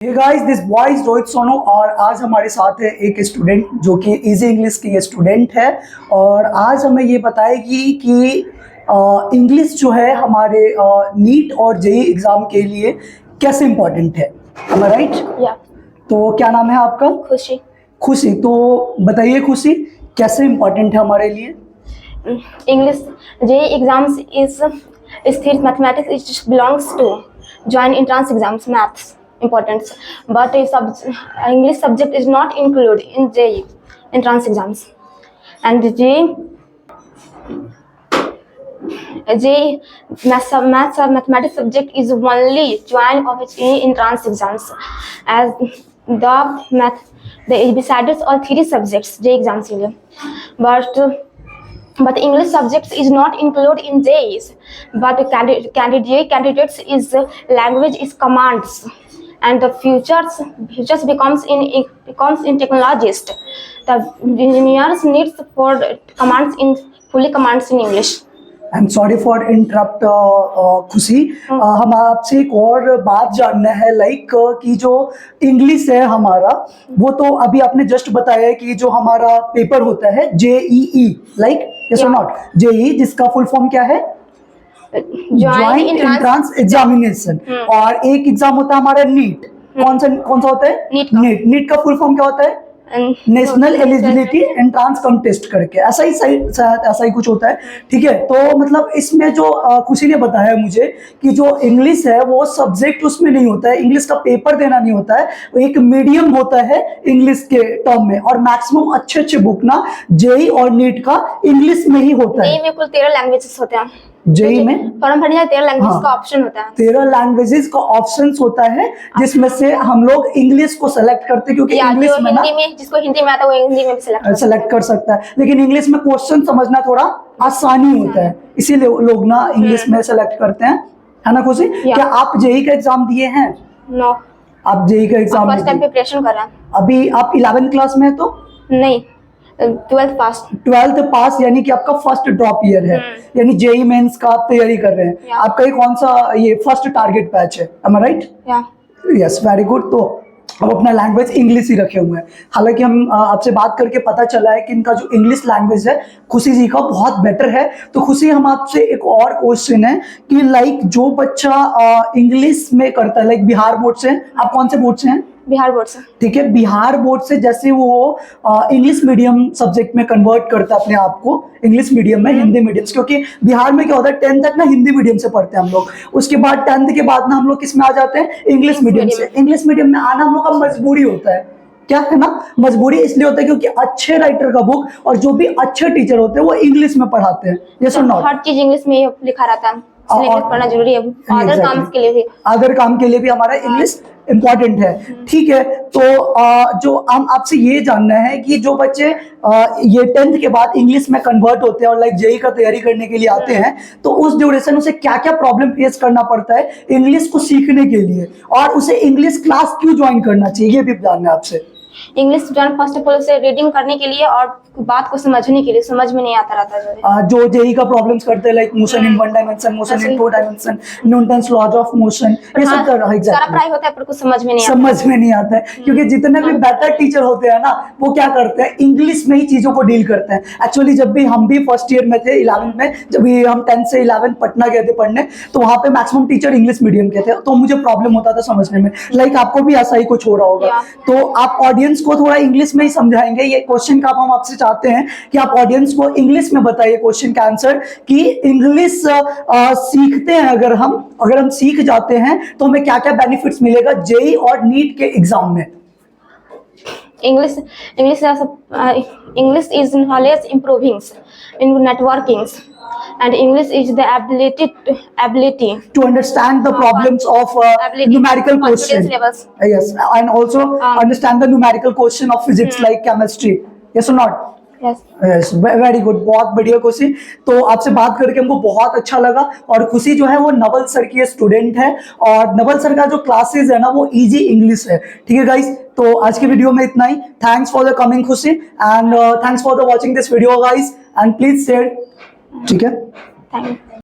Hey guys, this boys Rohit Sonu और आज हमारे साथ है एक स्टूडेंट जो कि इजी इंग्लिश की स्टूडेंट है और आज हमें ये बताएगी कि इंग्लिश जो है हमारे नीट और जेई एग्जाम के लिए कैसे इम्पोर्टेंट है। am I right? या तो क्या नाम है आपका? खुशी। खुशी। तो बताइए खुशी, कैसे इम्पोर्टेंट है हमारे लिए इंग्लिश जेई एग्जाम्स इज स्थिर mathematics it belongs to join entrance exams maths importance but English subject is not included in JEE entrance exams and JEE maths or mathematics subject is only join of JEE entrance exams as the besides all three subjects JEE exams but English subjects is not included in JEEs. But candidates is language is commands, and the futures becomes in technologist. The engineers needs for commands in fully commands in English. I am sorry for interrupt खुशी। हम आपसे एक और बात जानना है like कि जो इंग्लिश है हमारा, वो तो अभी आपने जस्ट बताया है कि जो हमारा पेपर होता है जेईई, लाइक यस और नॉट, जेईई जिसका फुल फॉर्म क्या है? Joint entrance examination. और एक एग्जाम होता है हमारा नीट। कौन सा होता है? नीट का फुल फॉर्म क्या होता है? नेशनल एलिजिबिलिटी एंट्रांस कम टेस्ट करके, ऐसा ही कुछ होता है। ठीक है, तो मतलब इसमें जो खुशी ने बताया मुझे कि जो इंग्लिश है वो सब्जेक्ट उसमें नहीं होता है, इंग्लिश का पेपर देना नहीं होता है, वो एक मीडियम होता है इंग्लिश के टर्म में। और मैक्सिमम अच्छे बुक ना जेई और नीट का इंग्लिश में ही होता है। जेई में कुल 13 लैंग्वेजेस होते हैं। जेई में फॉर्म भरने 13 लैंग्वेज का ऑप्शन होता है। 13 लैंग्वेजेस का ऑप्शन होता है जिसमें से हम लोग इंग्लिश को सेलेक्ट करते हैं, क्योंकि इंग्लिश में ना जिसको हिंदी में आता है वो हिंदी में भी सेलेक्ट कर सकता है। लेकिन इंग्लिश में क्वेश्चन समझना थोड़ा आसानी होता है, इसीलिए लोग ना इंग्लिश में सेलेक्ट करते हैं, है ना खुशी? क्या आप जेई का एग्जाम दिए हैं? नो, आप जेई का एग्जाम फर्स्ट टाइम प्रिपरेशन कर रहे हैं। अभी आप 11th क्लास में है तो नहीं, 12th पास, यानी कि आपका फर्स्ट ड्रॉप ईयर है, यानी जेई मेंस का आप तैयारी कर रहे हैं। आपका ये कौन सा ये फर्स्ट टारगेट बैच है? am I right? Yes, very good. तो अब अपना लैंग्वेज इंग्लिश ही रखे हुए हैं। हालांकि हम आपसे बात करके पता चला है कि इनका जो इंग्लिश लैंग्वेज है खुशी जी का बहुत बेटर है। तो खुशी, हम आपसे एक और क्वेश्चन है कि लाइक जो बच्चा इंग्लिश में करता है, लाइक बिहार बोर्ड से, आप कौन से बोर्ड से हैं? बिहार बोर्ड से। ठीक है, बिहार बोर्ड से जैसे वो इंग्लिश मीडियम सब्जेक्ट में कन्वर्ट करता है अपने आप को, इंग्लिश मीडियम में हिंदी मीडियम, क्योंकि बिहार में क्या होता है 10th तक ना हिंदी मीडियम से पढ़ते हैं हम लोग, उसके बाद 10th के बाद ना हम लोग किस में आ जाते हैं? इंग्लिश मीडियम से। इंग्लिश मीडियम में आना हम लोग का मजबूरी होता है, क्या है ना, मजबूरी इसलिए होता है क्योंकि अच्छे राइटर का बुक और जो भी अच्छे टीचर होते हैं वो इंग्लिश में पढ़ाते हैं। यस और नॉट? हर चीज इंग्लिश में लिखा रहता है, पढ़ना जरूरी है। अदर काम के लिए भी, अदर काम के लिए भी हमारा इंग्लिश इम्पॉर्टेंट है। ठीक है, तो जो हम आपसे ये जानना है कि जो बच्चे ये 10th के बाद इंग्लिश में कन्वर्ट होते हैं और लाइक जेई का तैयारी करने के लिए आते हैं, तो उस ड्यूरेशन उसे क्या क्या प्रॉब्लम फेस करना पड़ता है इंग्लिश को सीखने के लिए, और उसे इंग्लिश क्लास क्यों ज्वाइन करना चाहिए, ये भी जानना है आपसे। इंग्लिश फर्स्ट ऑफ ऑल उसे रीडिंग करने के लिए और बात को समझने के लिए, समझ में नहीं आता रहता जो जेई का प्रॉब्लम्स करते हैं like motion in 1 dimension, motion in 2 dimension, Newton's laws of motion, ये सब सारा पढ़ाई होता है पर कुछ समझ में नहीं आता है। क्योंकि जितने भी बेटर टीचर होते हैं ना वो क्या करते हैं, इंग्लिश में ही चीजों को डील करते हैं। एक्चुअली जब भी हम भी फर्स्ट ईयर में थे 11th में, जब भी हम 10th से 11th पटना गए थे पढ़ने, तो वहां पे मैक्सिमम टीचर इंग्लिश मीडियम के थे, तो मुझे प्रॉब्लम होता था समझने में। लाइक आपको भी ऐसा ही कुछ हो रहा होगा। तो आप ऑडियंस को थोड़ा इंग्लिश में ही समझाएंगे, ये क्वेश्चन का हम आपसे चाहते हैं कि आप ऑडियंस को इंग्लिश में बताइए क्वेश्चन का आंसर, कि इंग्लिश सीखते हैं अगर हम सीख जाते हैं तो हमें क्या क्या बेनिफिट्स मिलेगा जेई और नीट के एग्जाम में। English is knowledge improving in networking and English is the ability to understand the problems of numerical question. Yes, and also understand the numerical question of physics like chemistry. Yes or not? Yes, very good, बहुत बढ़िया खुशी। तो आपसे बात करके हमको बहुत अच्छा लगा। और खुशी जो है वो नवल सर की स्टूडेंट है और नवल सर का जो क्लासेस है ना वो इजी इंग्लिश है। ठीक है गाइस, तो आज की वीडियो में इतना ही। थैंक्स फॉर द कमिंग खुशी and thanks for the watching this video guys, and please share. ठीक है, थैंक यू।